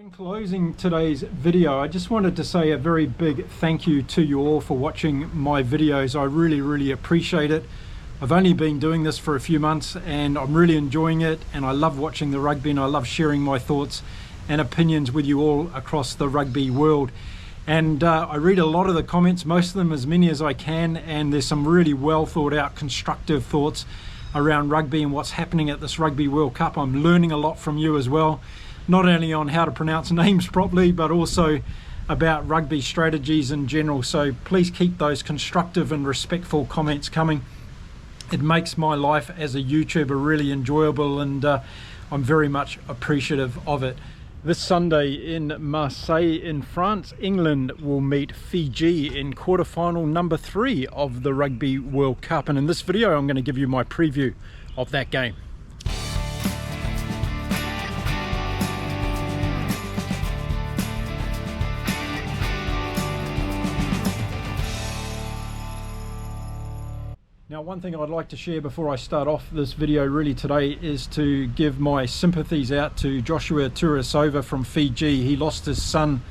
In closing today's video, I just wanted to say a very big thank you to you all for watching my videos. I really appreciate it. I've only been doing this for a few months and I'm really enjoying it, and I love watching the rugby and I love sharing my thoughts and opinions with you all across the rugby world. And I read a lot of the comments, most of them, as many as I can, and there's some really well thought out constructive thoughts around rugby and what's happening at this Rugby World Cup. I'm learning a lot from you as well, not only on how to pronounce names properly, but also about rugby strategies in general. So please keep those constructive and respectful comments coming. It makes my life as a YouTuber really enjoyable, and I'm very much appreciative of it. This Sunday in Marseille in France, England will meet Fiji in quarterfinal number 3 of the Rugby World Cup. And in this video, I'm going to give you my preview of that game. Now, one thing I'd like to share before I start off this video really today is to give my sympathies out to Joshua Tuiasova from Fiji. He lost his son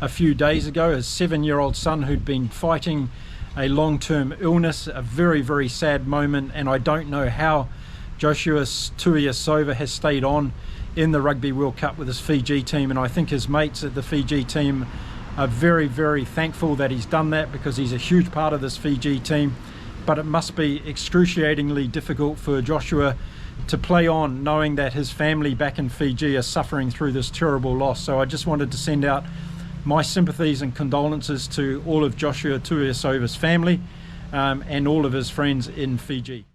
a few days ago, his 7-year-old son who'd been fighting a long-term illness. A very sad moment, and I don't know how Joshua Tuiasova has stayed on in the Rugby World Cup with his Fiji team, and I think his mates at the Fiji team are very thankful that he's done that, because he's a huge part of this Fiji team. But it must be excruciatingly difficult for Joshua to play on knowing that his family back in Fiji are suffering through this terrible loss. So I just wanted to send out my sympathies and condolences to all of Joshua Tuiasova's family and all of his friends in Fiji.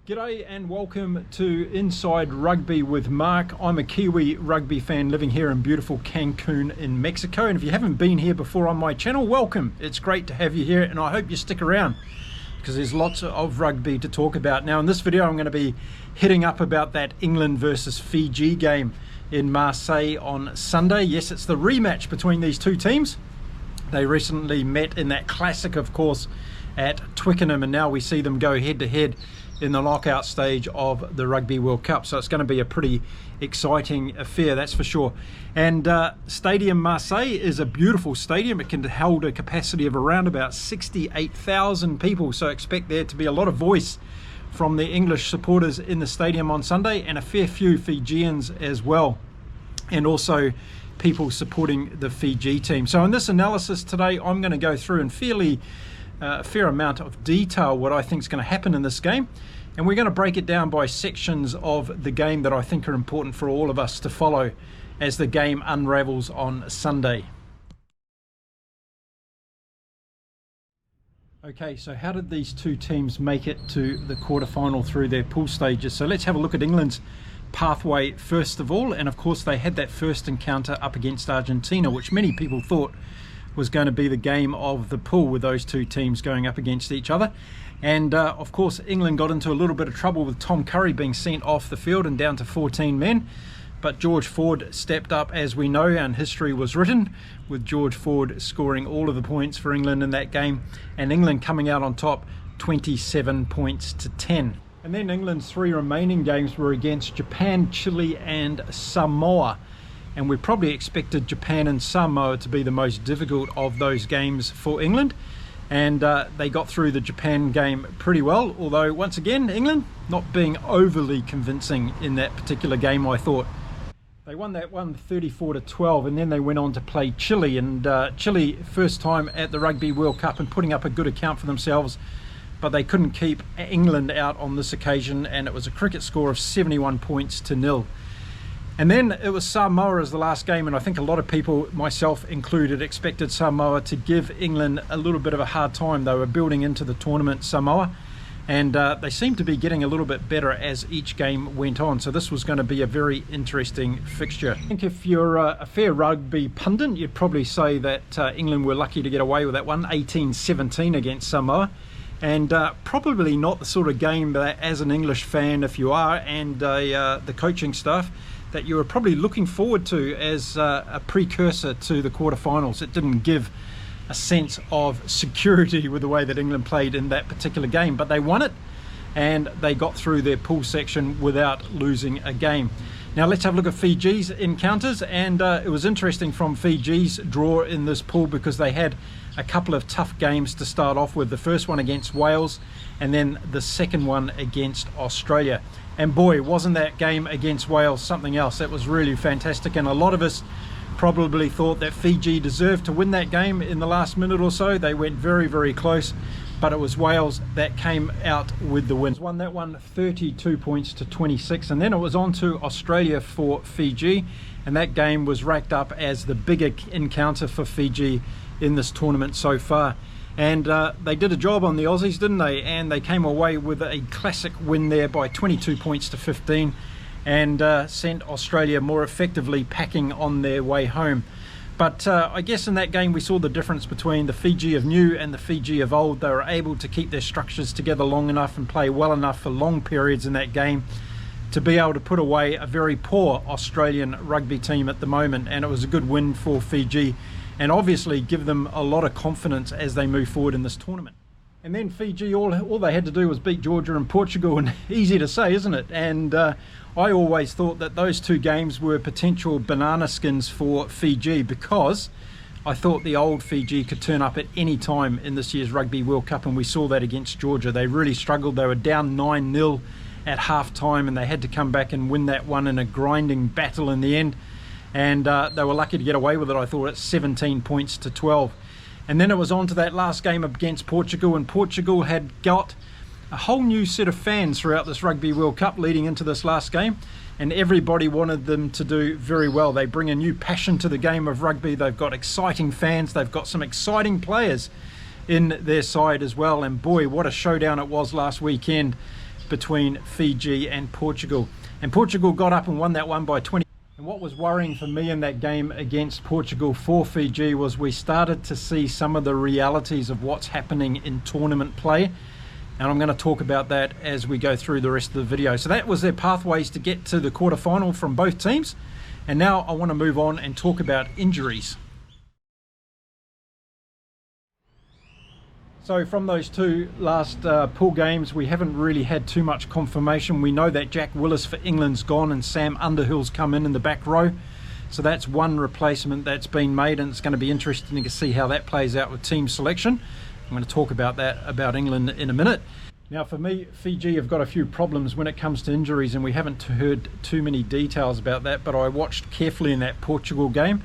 G'day and welcome to Inside Rugby with Mark. I'm a Kiwi rugby fan living here in beautiful Cancun in Mexico, and if you haven't been here before on my channel, welcome. It's great to have you here, and I hope you stick around because there's lots of rugby to talk about. Now in this video I'm going to be hitting up about that England versus Fiji game in Marseille on Sunday. Yes, it's the rematch between these two teams. They recently met in that classic, of course, at Twickenham, and now we see them go head to head in the knockout stage of the Rugby World Cup. So it's going to be a pretty exciting affair, that's for sure. And Stadium Marseille is a beautiful stadium. It can hold a capacity of around about 68,000 people. So expect there to be a lot of voice from the English supporters in the stadium on Sunday, and a fair few Fijians as well, and also people supporting the Fiji team. So in this analysis today, I'm going to go through in a fair amount of detail what I think is going to happen in this game, and we're going to break it down by sections of the game that I think are important for all of us to follow as the game unravels on Sunday. Okay, so how did these two teams make it to the quarterfinal through their pool stages? So let's have a look at England's pathway first of all, and of course they had that first encounter up against Argentina, which many people thought was going to be the game of the pool, with those two teams going up against each other. And of course England got into a little bit of trouble with Tom Curry being sent off the field and down to 14 men, but George Ford stepped up, as we know, and history was written with George Ford scoring all of the points for England in that game, and England coming out on top 27 points to 10. And then England's 3 remaining games were against Japan, Chile and Samoa. And we probably expected Japan and Samoa to be the most difficult of those games for England. And they got through the Japan game pretty well, although once again, England not being overly convincing in that particular game, I thought. They won that one 34-12, and then they went on to play Chile. And Chile, first time at the Rugby World Cup and putting up a good account for themselves, but they couldn't keep England out on this occasion, and it was a cricket score of 71 points to 0. And then it was Samoa as the last game, and I think a lot of people, myself included, expected Samoa to give England a little bit of a hard time. They were building into the tournament, Samoa, and they seemed to be getting a little bit better as each game went on. So this was going to be a very interesting fixture. I think if you're a fair rugby pundit, you'd probably say that England were lucky to get away with that one, 18-17 against Samoa. And probably not the sort of game that, as an English fan, if you are, and the coaching staff, that you were probably looking forward to as a precursor to the quarterfinals. It didn't give a sense of security with the way that England played in that particular game. But they won it, and they got through their pool section without losing a game. Now let's have a look at Fiji's encounters, and it was interesting from Fiji's draw in this pool because they had a couple of tough games to start off with. The first one against Wales, and then the second one against Australia. And boy, wasn't that game against Wales something else. That was really fantastic, and a lot of us probably thought that Fiji deserved to win that game in the last minute or so. They went very, very close, but it was Wales that came out with the win. Won that one 32 points to 26, and then it was on to Australia for Fiji, and that game was racked up as the bigger encounter for Fiji in this tournament so far. And they did a job on the Aussies, didn't they? And they came away with a classic win there by 22 points to 15, and sent Australia more effectively packing on their way home. But I guess in that game we saw the difference between the Fiji of new and the Fiji of old. They were able to keep their structures together long enough and play well enough for long periods in that game to be able to put away a very poor Australian rugby team at the moment. And it was a good win for Fiji, and obviously give them a lot of confidence as they move forward in this tournament. And then Fiji, all they had to do was beat Georgia and Portugal, and easy to say, isn't it? And I always thought that those two games were potential banana skins for Fiji, because I thought the old Fiji could turn up at any time in this year's Rugby World Cup, and we saw that against Georgia. They really struggled. They were down 9-0 at half time, and they had to come back and win that one in a grinding battle in the end. And they were lucky to get away with it, I thought, at 17 points to 12. And then it was on to that last game against Portugal, and Portugal had got a whole new set of fans throughout this Rugby World Cup leading into this last game, and everybody wanted them to do very well. They bring a new passion to the game of rugby. They've got exciting fans. They've got some exciting players in their side as well. And boy, what a showdown it was last weekend between Fiji and Portugal. And Portugal got up and won that one by 20. And what was worrying for me in that game against Portugal for Fiji was we started to see some of the realities of what's happening in tournament play. And I'm going to talk about that as we go through the rest of the video. So that was their pathways to get to the quarterfinal from both teams. And now I want to move on and talk about injuries. So from those two last pool games, we haven't really had too much confirmation. We know that Jack Willis for England's gone and Sam Underhill's come in the back row. So that's one replacement that's been made, and it's going to be interesting to see how that plays out with team selection. I'm going to talk about that about England in a minute. Now for me, Fiji have got a few problems when it comes to injuries, and we haven't heard too many details about that, but I watched carefully in that Portugal game,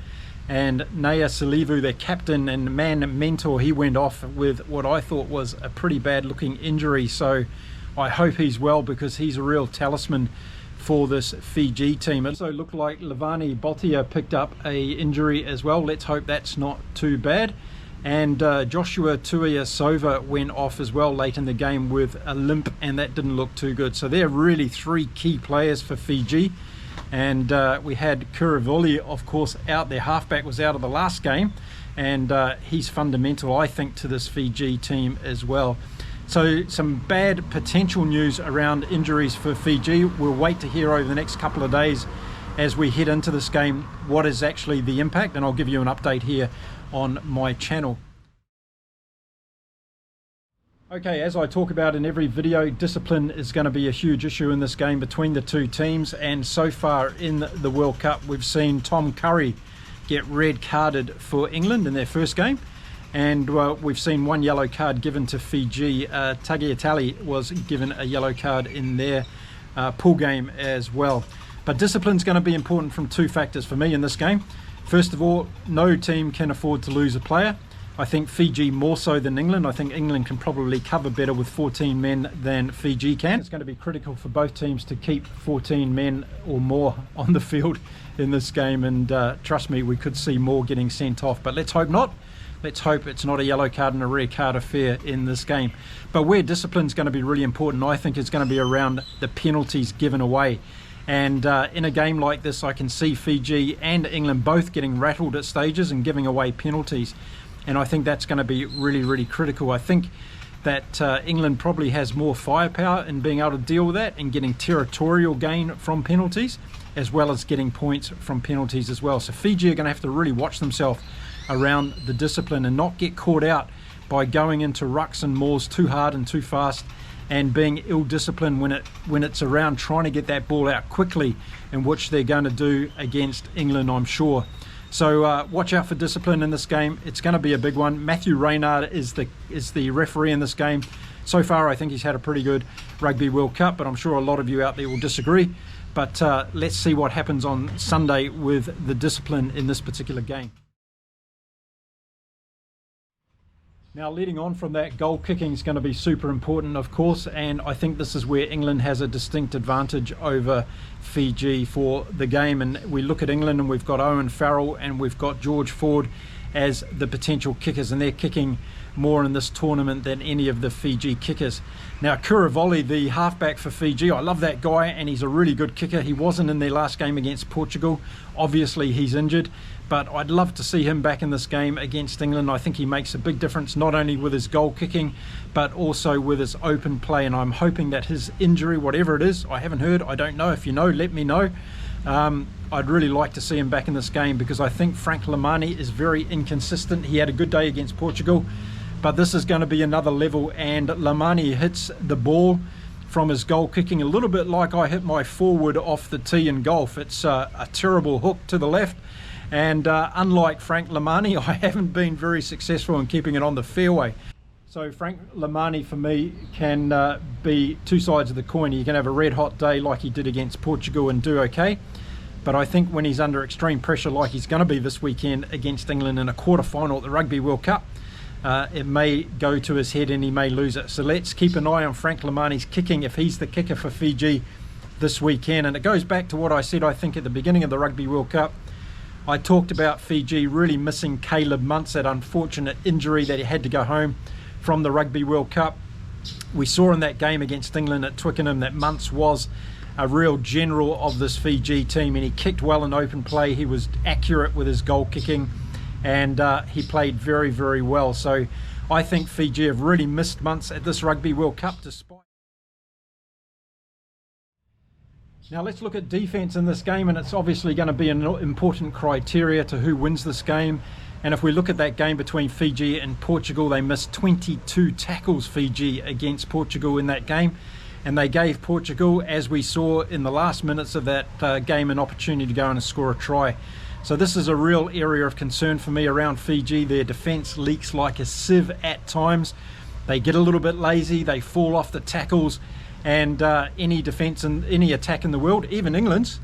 and Naya Salivu, their captain and man mentor, he went off with what I thought was a pretty bad looking injury. So I hope he's well, because he's a real talisman for this Fiji team. It also looked like Levani Botia picked up a injury as well. Let's hope that's not too bad. And Joshua Tuiasova went off as well late in the game with a limp, and that didn't look too good. So they're really three key players for Fiji. And we had Kuravoli, of course, out. Their halfback was out of the last game, and he's fundamental, I think, to this Fiji team as well. So some bad potential news around injuries for Fiji. We'll wait to hear over the next couple of days as we head into this game what is actually the impact, and I'll give you an update here on my channel. Okay, as I talk about in every video, discipline is going to be a huge issue in this game between the two teams, and so far in the World Cup we've seen Tom Curry get red carded for England in their first game, and we've seen one yellow card given to Fiji. Tagiatali was given a yellow card in their pool game as well. But discipline is going to be important from two factors for me in this game. First of all, no team can afford to lose a player. I think Fiji more so than England. I think England can probably cover better with 14 men than Fiji can. It's going to be critical for both teams to keep 14 men or more on the field in this game, and trust me, we could see more getting sent off, but let's hope not. Let's hope it's not a yellow card and a red card affair in this game. But where discipline is going to be really important, I think, is going to be around the penalties given away. And in a game like this, I can see Fiji and England both getting rattled at stages and giving away penalties. And I think that's going to be really, really critical. I think that England probably has more firepower in being able to deal with that and getting territorial gain from penalties, as well as getting points from penalties as well. So Fiji are going to have to really watch themselves around the discipline and not get caught out by going into rucks and mauls too hard and too fast and being ill-disciplined when it's around trying to get that ball out quickly, in which they're going to do against England, I'm sure. So watch out for discipline in this game. It's going to be a big one. Matthew Reynard is the referee in this game. So far, I think he's had a pretty good Rugby World Cup, but I'm sure a lot of you out there will disagree. But let's see what happens on Sunday with the discipline in this particular game. Now, leading on from that, goal kicking is going to be super important, of course, and I think this is where England has a distinct advantage over Fiji for the game. And we look at England and we've got Owen Farrell and we've got George Ford as the potential kickers, and they're kicking more in this tournament than any of the Fiji kickers. Now, Kuravoli, the halfback for Fiji, I love that guy, and he's a really good kicker. He wasn't in their last game against Portugal. Obviously, he's injured, but I'd love to see him back in this game against England. I think he makes a big difference, not only with his goal kicking, but also with his open play, and I'm hoping that his injury, whatever it is, I haven't heard, I don't know. If you know, let me know. I'd really like to see him back in this game, because I think Frank Lamani is very inconsistent. He had a good day against Portugal, but this is going to be another level, and Lamani hits the ball from his goal kicking a little bit like I hit my forward off the tee in golf. It's a terrible hook to the left, and unlike Frank Lamani, I haven't been very successful in keeping it on the fairway. So Frank Lamani for me can be two sides of the coin. He can have a red hot day like he did against Portugal and do okay, but I think when he's under extreme pressure like he's going to be this weekend against England in a quarterfinal at the Rugby World Cup, it may go to his head and he may lose it. So let's keep an eye on Frank Lamani's kicking if he's the kicker for Fiji this weekend. And it goes back to what I said, I think, at the beginning of the Rugby World Cup. I talked about Fiji really missing Caleb Muntz, that unfortunate injury that he had to go home from the Rugby World Cup. We saw in that game against England at Twickenham that Muntz was a real general of this Fiji team, and he kicked well in open play. He was accurate with his goal kicking, and he played very, very well. So I think Fiji have really missed Muntz at this Rugby World Cup despite. Now let's look at defence in this game, and it's obviously going to be an important criteria to who wins this game. And if we look at that game between Fiji and Portugal, they missed 22 tackles, Fiji, against Portugal in that game. And they gave Portugal, as we saw in the last minutes of that game, an opportunity to go and score a try. So this is a real area of concern for me around Fiji. Their defence leaks like a sieve at times. They get a little bit lazy, they fall off the tackles, and any defence and any attack in the world, even England's,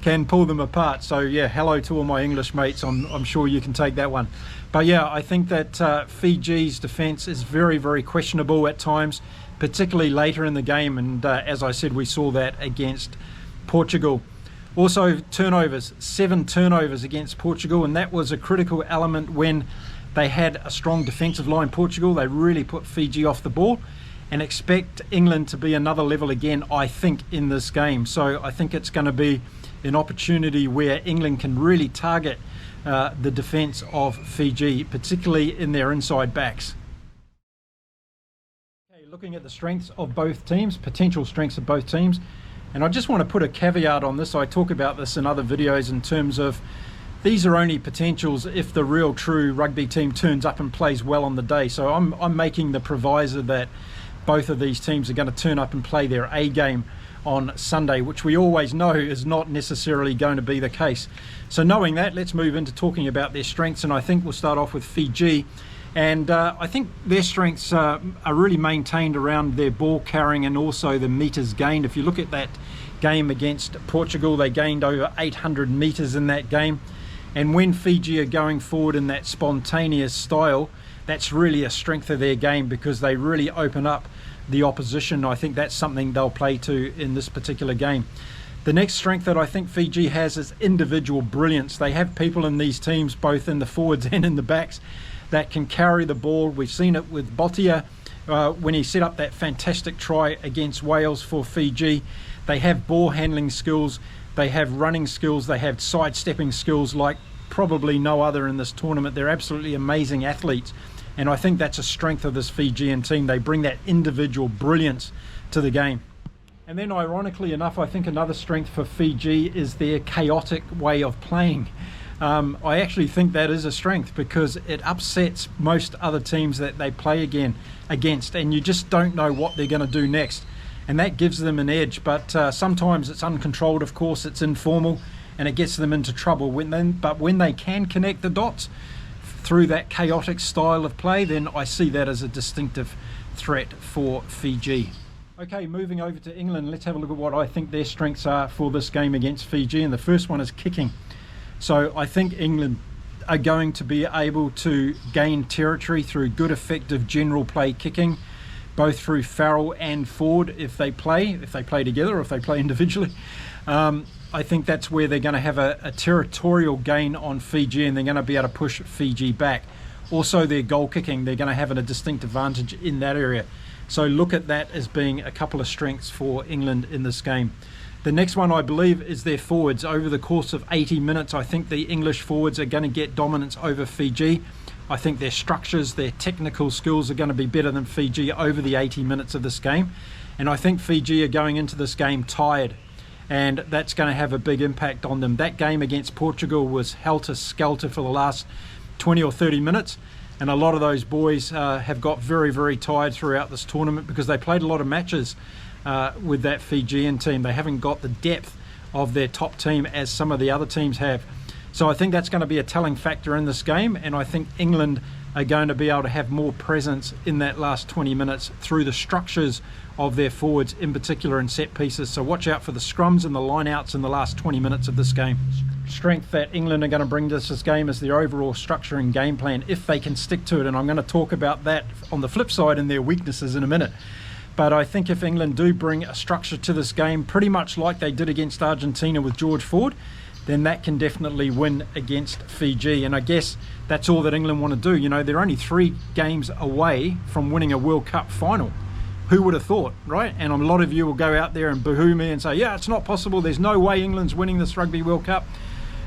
can pull them apart. So yeah, hello to all my English mates. I'm sure you can take that one. But yeah, I think that Fiji's defence is very, very questionable at times, particularly later in the game. And as I said, we saw that against Portugal. Also, turnovers, 7 turnovers against Portugal, and that was a critical element when they had a strong defensive line. Portugal, they really put Fiji off the ball, and expect England to be another level again, I think, in this game. So I think it's going to be an opportunity where England can really target the defence of Fiji, particularly in their inside backs. Okay, looking at the strengths of both teams, potential strengths of both teams, and I just want to put a caveat on this. I talk about this in other videos in terms of these are only potentials if the real true rugby team turns up and plays well on the day. So I'm making the proviso that both of these teams are going to turn up and play their A game on Sunday, which we always know is not necessarily going to be the case. So knowing that, let's move into talking about their strengths, and I think we'll start off with Fiji. And I think their strengths are really maintained around their ball carrying and also the metres gained. If you look at that game against Portugal, they gained over 800 metres in that game. And when Fiji are going forward in that spontaneous style, that's really a strength of their game, because they really open up the opposition. I think that's something they'll play to in this particular game. The next strength that I think Fiji has is individual brilliance. They have people in these teams, both in the forwards and in the backs, that can carry the ball. We've seen it with Botia when he set up that fantastic try against Wales for Fiji. They have ball handling skills, they have running skills, they have sidestepping skills like probably no other in this tournament. They're absolutely amazing athletes, and I think that's a strength of this Fijian team. They bring that individual brilliance to the game. And then ironically enough, I think another strength for Fiji is their chaotic way of playing. I actually think that is a strength, because it upsets most other teams that they play against, and you just don't know what they're going to do next, and that gives them an edge. But sometimes it's uncontrolled, of course, it's informal, and it gets them into trouble. But when they can connect the dots through that chaotic style of play, then I see that as a distinctive threat for Fiji. Okay, moving over to England, let's have a look at what I think their strengths are for this game against Fiji, and the first one is kicking. So I think England are going to be able to gain territory through good, effective general play kicking, both through Farrell and Ford if they play together or if they play individually. I think that's where they're going to have a territorial gain on Fiji, and they're going to be able to push Fiji back. Also, their goal kicking, they're going to have a distinct advantage in that area. So look at that as being a couple of strengths for England in this game. The next one, I believe, is their forwards. Over the course of 80 minutes, I think the English forwards are going to get dominance over Fiji. I think their structures, their technical skills are going to be better than Fiji over the 80 minutes of this game. And I think Fiji are going into this game tired, and that's going to have a big impact on them. That game against Portugal was helter-skelter for the last 20 or 30 minutes. And a lot of those boys have got very, very tired throughout this tournament because they played a lot of matches with that Fijian team. They haven't got the depth of their top team as some of the other teams have. So I think that's going to be a telling factor in this game, and I think England are going to be able to have more presence in that last 20 minutes through the structures of their forwards, in particular in set pieces. So watch out for the scrums and the line-outs in the last 20 minutes of this game. Strength that England are going to bring to this game is their overall structure and game plan, if they can stick to it, and I'm going to talk about that on the flip side and their weaknesses in a minute. But I think if England do bring a structure to this game, pretty much like they did against Argentina with George Ford, then that can definitely win against Fiji. And I guess that's all that England want to do. You know, they're only 3 games away from winning a World Cup final. Who would have thought, right? And a lot of you will go out there and boo-hoo me and say, yeah, it's not possible. There's no way England's winning this Rugby World Cup.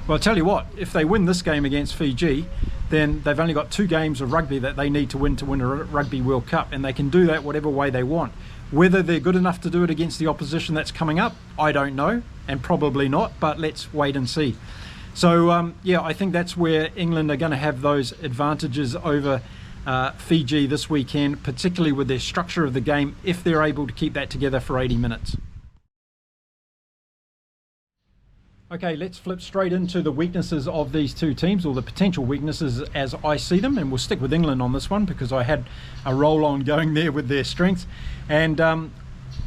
Well, I'll tell you what, if they win this game against Fiji, then they've only got 2 games of rugby that they need to win a Rugby World Cup, and they can do that whatever way they want. Whether they're good enough to do it against the opposition that's coming up, I don't know, and probably not, but let's wait and see. So, yeah, I think that's where England are going to have those advantages over Fiji this weekend, particularly with their structure of the game, if they're able to keep that together for 80 minutes. Okay, let's flip straight into the weaknesses of these 2 teams, or the potential weaknesses as I see them, and we'll stick with England on this one because I had a roll-on going there with their strengths. And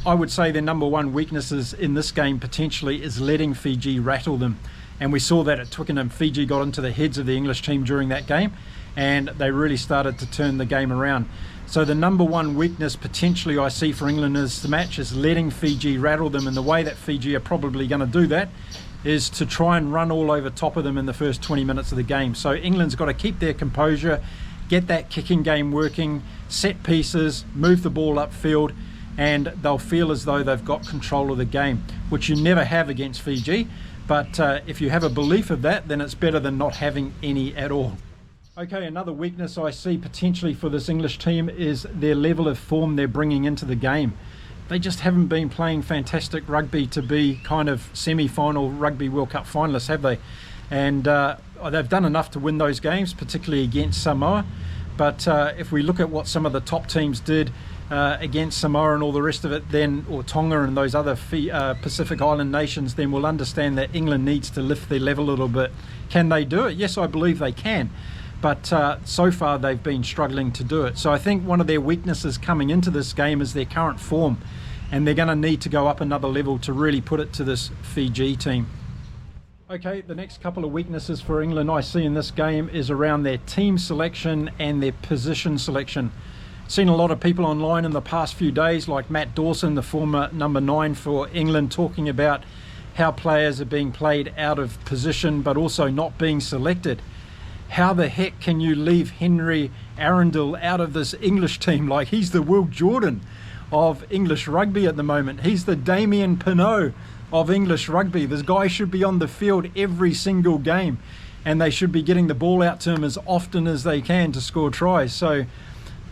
I would say their number 1 weaknesses in this game potentially is letting Fiji rattle them. And we saw that at Twickenham. Fiji got into the heads of the English team during that game, and they really started to turn the game around. So the number 1 weakness potentially I see for England in this match is letting Fiji rattle them, and the way that Fiji are probably going to do that is to try and run all over top of them in the first 20 minutes of the game. So England's got to keep their composure, get that kicking game working, set pieces, move the ball upfield, and they'll feel as though they've got control of the game, which you never have against Fiji. But if you have a belief of that, then it's better than not having any at all. Okay, another weakness I see potentially for this English team is their level of form they're bringing into the game. They just haven't been playing fantastic rugby to be kind of semi-final Rugby World Cup finalists, have they? And they've done enough to win those games, particularly against Samoa. But if we look at what some of the top teams did against Samoa and all the rest of it, then, or Tonga and those other Pacific Island nations, then we'll understand that England needs to lift their level a little bit. Can they do it? Yes, I believe they can. But so far they've been struggling to do it. So I think one of their weaknesses coming into this game is their current form, and they're going to need to go up another level to really put it to this Fiji team. Okay, the next couple of weaknesses for England I see in this game is around their team selection and their position selection. Seen a lot of people online in the past few days, like Matt Dawson, the former number 9 for England, talking about how players are being played out of position but also not being selected. How the heck can you leave Henry Arundel out of this English team? Like, he's the Will Jordan of English rugby at the moment. He's the Damien Penault of English rugby. This guy should be on the field every single game, and they should be getting the ball out to him as often as they can to score tries. So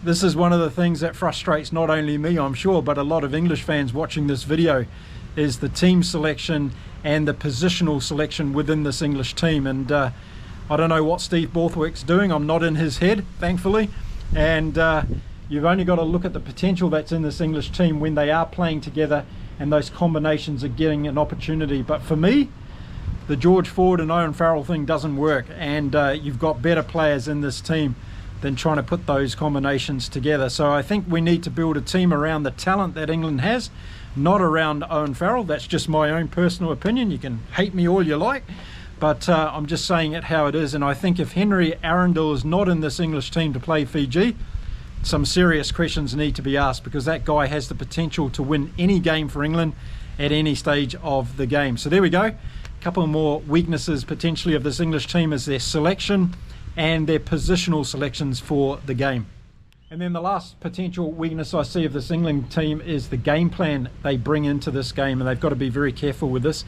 this is one of the things that frustrates not only me, I'm sure, but a lot of English fans watching this video, is the team selection and the positional selection within this English team. And I don't know what Steve Borthwick's doing. I'm not in his head, thankfully. And you've only got to look at the potential that's in this English team when they are playing together and those combinations are getting an opportunity. But for me, the George Ford and Owen Farrell thing doesn't work, and you've got better players in this team than trying to put those combinations together. So I think we need to build a team around the talent that England has, not around Owen Farrell. That's just my own personal opinion. You can hate me all you like, but I'm just saying it how it is. And I think if Henry Arundel is not in this English team to play Fiji, some serious questions need to be asked, because that guy has the potential to win any game for England at any stage of the game. So there we go. A couple more weaknesses potentially of this English team is their selection and their positional selections for the game. And then the last potential weakness I see of this England team is the game plan they bring into this game, and they've got to be very careful with this.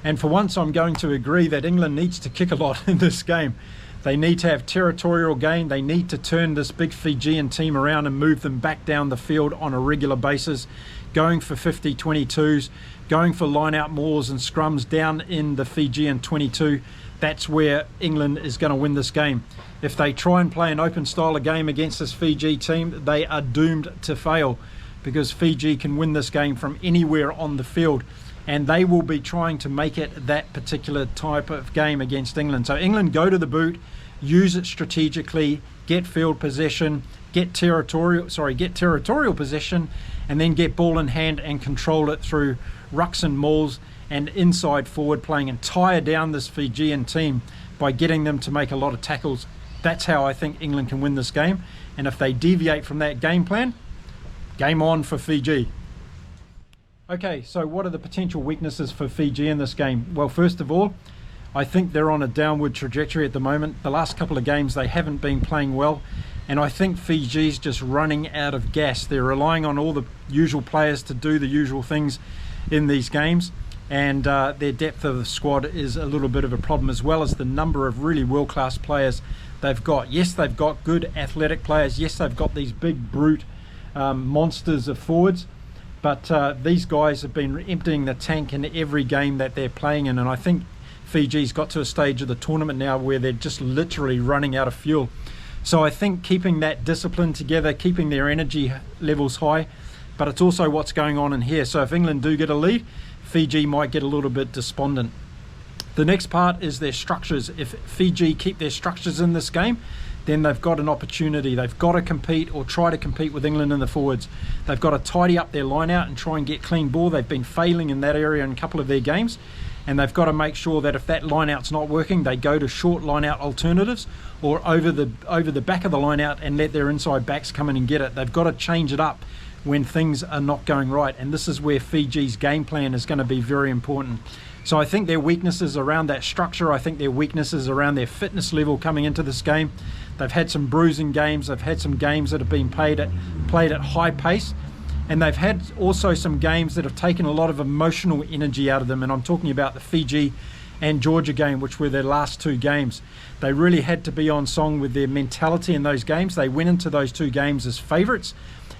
And for once, I'm going to agree that England needs to kick a lot in this game. They need to have territorial gain. They need to turn this big Fijian team around and move them back down the field on a regular basis, going for 50-22s, going for line-out mauls and scrums down in the Fijian 22. That's where England is going to win this game. If they try and play an open style of game against this Fiji team, they are doomed to fail, because Fiji can win this game from anywhere on the field, and they will be trying to make it that particular type of game against England. So England, go to the boot, use it strategically, get field possession, get territorial possession, and then get ball in hand and control it through rucks and mauls and inside forward playing, and tire down this Fijian team by getting them to make a lot of tackles. That's how I think England can win this game. And if they deviate from that game plan, game on for Fiji. Okay, so what are the potential weaknesses for Fiji in this game? Well, first of all, I think they're on a downward trajectory at the moment. The last couple of games they haven't been playing well, and I think Fiji's just running out of gas. They're relying on all the usual players to do the usual things in these games, and their depth of the squad is a little bit of a problem, as well as the number of really world-class players they've got. Yes, they've got good athletic players. Yes, they've got these big brute monsters of forwards, but these guys have been emptying the tank in every game that they're playing in, and I think Fiji's got to a stage of the tournament now where they're just literally running out of fuel. So I think keeping that discipline together, keeping their energy levels high, but it's also what's going on in here. So if England do get a lead, Fiji might get a little bit despondent. The next part is their structures. If Fiji keep their structures in this game, then they've got an opportunity. They've got to compete, or try to compete, with England in the forwards. They've got to tidy up their line out and try and get clean ball. They've been failing in that area in a couple of their games, and they've got to make sure that if that line out's not working, they go to short line out alternatives or over the back of the line out and let their inside backs come in and get it. They've got to change it up when things are not going right, and this is where Fiji's game plan is going to be very important. So I think their weaknesses around that structure, I think their weaknesses around their fitness level coming into this game. They've had some bruising games, they've had some games that have been played at high pace, and they've had also some games that have taken a lot of emotional energy out of them, and I'm talking about the Fiji and Georgia game, which were their last two games. They really had to be on song with their mentality in those games. They went into those two games as favourites,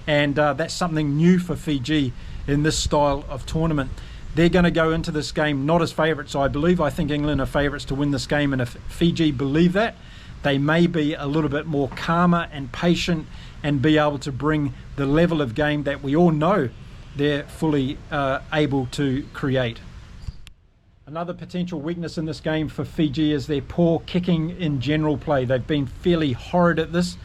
and that's something new for Fiji in this style of tournament. They're going to go into this game not as favourites, I believe. I think England are favourites to win this game, and if Fiji believe that, they may be a little bit more calmer and patient and be able to bring the level of game that we all know they're fully able to create. Another potential weakness in this game for Fiji is their poor kicking in general play. They've been fairly horrid at this,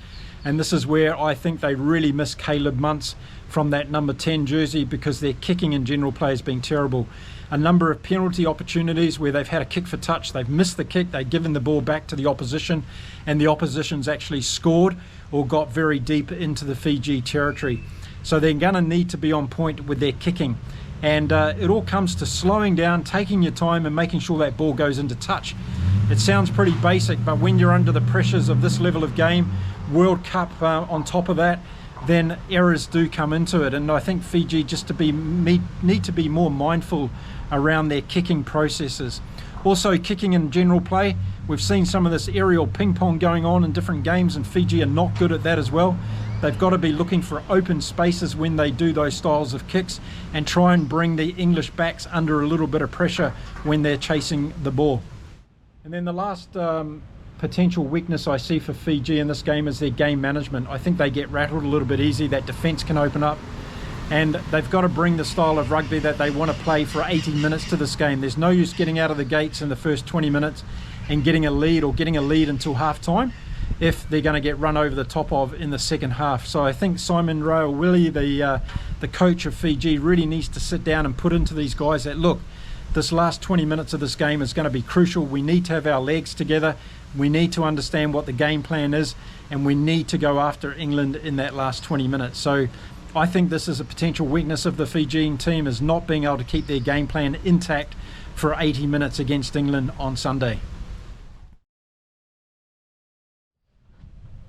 and this is where I think they really miss Caleb Muntz from that number 10 jersey, because their kicking in general play has been terrible. A number of penalty opportunities where they've had a kick for touch, they've missed the kick, they've given the ball back to the opposition, and the opposition's actually scored or got very deep into the Fiji territory. So they're going to need to be on point with their kicking. And it all comes to slowing down, taking your time, and making sure that ball goes into touch. It sounds pretty basic, but when you're under the pressures of this level of game, World Cup on top of that, then errors do come into it. And I think Fiji just need to be more mindful around their kicking processes. Also, kicking in general play, we've seen some of this aerial ping pong going on in different games, and Fiji are not good at that as well. They've got to be looking for open spaces when they do those styles of kicks, and try and bring the English backs under a little bit of pressure when they're chasing the ball. And then the last potential weakness I see for Fiji in this game is their game management. I think they get rattled a little bit easy. That defence can open up, and they've got to bring the style of rugby that they want to play for 80 minutes to this game. There's no use getting out of the gates in the first 20 minutes and getting a lead, or getting a lead until half time, if they're going to get run over the top of in the second half. So I think Simon Raouli, the coach of Fiji, really needs to sit down and put into these guys that, look, this last 20 minutes of this game is going to be crucial. We need to have our legs together. We need to understand what the game plan is, and we need to go after England in that last 20 minutes. So I think this is a potential weakness of the Fijian team, is not being able to keep their game plan intact for 80 minutes against England on Sunday.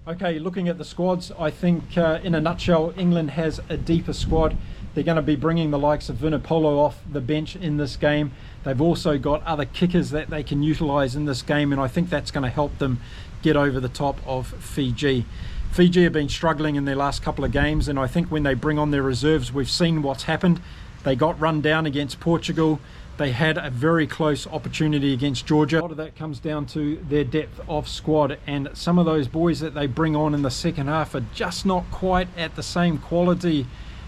Okay, looking at the squads, I think in a nutshell, England has a deeper squad. They're going to be bringing the likes of Vunipola off the bench in this game. They've also got other kickers that they can utilise in this game, and I think that's going to help them get over the top of Fiji. Fiji have been struggling in their last couple of games, and I think when they bring on their reserves, we've seen what's happened. They got run down against Portugal. They had a very close opportunity against Georgia. A lot of that comes down to their depth of squad, and some of those boys that they bring on in the second half are just not quite at the same quality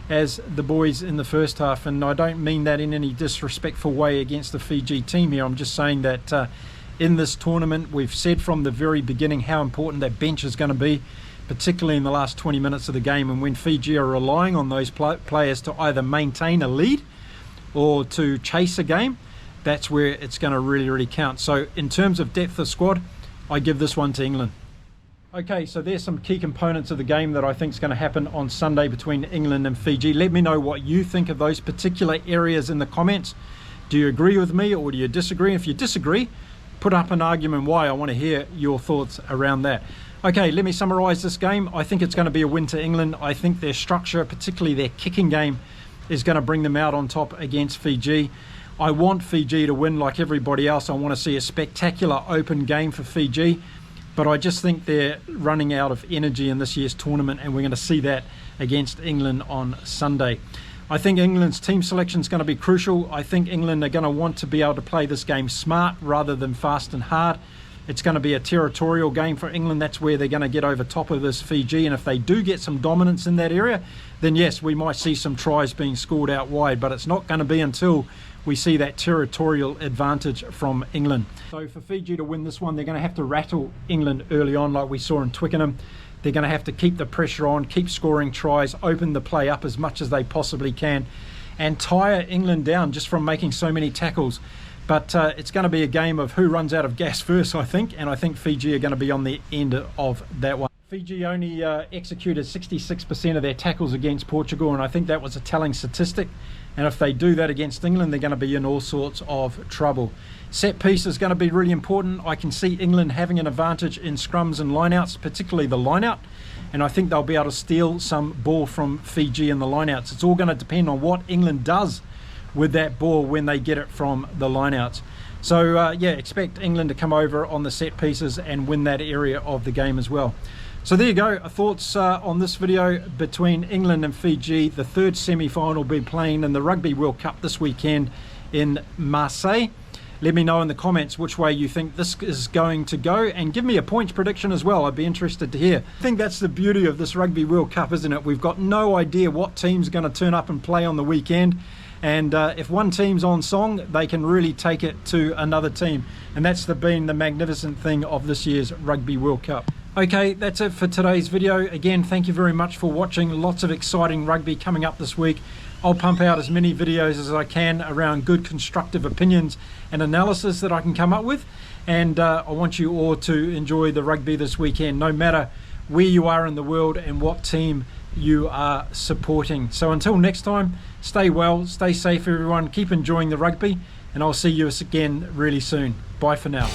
as the boys in the first half. And I don't mean that in any disrespectful way against the Fiji team here. I'm just saying that in this tournament, we've said from the very beginning how important that bench is going to be, particularly in the last 20 minutes of the game. And when Fiji are relying on those players to either maintain a lead or to chase a game, that's where it's going to really count. So in terms of depth of squad, I give this one to England. Okay, so there's some key components of the game that I think is going to happen on Sunday between England and Fiji. Let me know what you think of those particular areas in the comments. Do you agree with me, or do you disagree? If you disagree, put up an argument why. I want to hear your thoughts around that. Okay, let me summarise this game. I think it's going to be a win to England. I think their structure, particularly their kicking game, is going to bring them out on top against Fiji. I want Fiji to win like everybody else. I want to see a spectacular open game for Fiji, but I just think they're running out of energy in this year's tournament, and we're going to see that against England on Sunday. I think England's team selection is going to be crucial. I think England are going to want to be able to play this game smart rather than fast and hard. It's going to be a territorial game for England. That's where they're going to get over top of this Fiji, and if they do get some dominance in that area, then yes, we might see some tries being scored out wide, but it's not going to be until we see that territorial advantage from England. So for Fiji to win this one, they're going to have to rattle England early on like we saw in Twickenham. They're going to have to keep the pressure on, keep scoring tries, open the play up as much as they possibly can, and tire England down just from making so many tackles. But it's going to be a game of who runs out of gas first, I think, and I think Fiji are going to be on the end of that one. Fiji only executed 66% of their tackles against Portugal, and I think that was a telling statistic. And if they do that against England, they're going to be in all sorts of trouble. Set piece is going to be really important. I can see England having an advantage in scrums and lineouts, particularly the lineout, and I think they'll be able to steal some ball from Fiji in the lineouts. It's all going to depend on what England does with that ball when they get it from the lineouts. So yeah, expect England to come over on the set pieces and win that area of the game as well. So there you go, thoughts on this video between England and Fiji. The third semi-final will be playing in the Rugby World Cup this weekend in Marseille. Let me know in the comments which way you think this is going to go, and give me a points prediction as well. I'd be interested to hear. I think that's the beauty of this Rugby World Cup, isn't it? We've got no idea what team's going to turn up and play on the weekend. And if one team's on song, they can really take it to another team. And that's been the magnificent thing of this year's Rugby World Cup. Okay, that's it for today's video. Again, thank you very much for watching. Lots of exciting rugby coming up this week. I'll pump out as many videos as I can around good constructive opinions and analysis that I can come up with. And I want you all to enjoy the rugby this weekend, no matter where you are in the world and what team you are supporting. So until next time, stay well, stay safe everyone, keep enjoying the rugby, and I'll see you again really soon. Bye for now.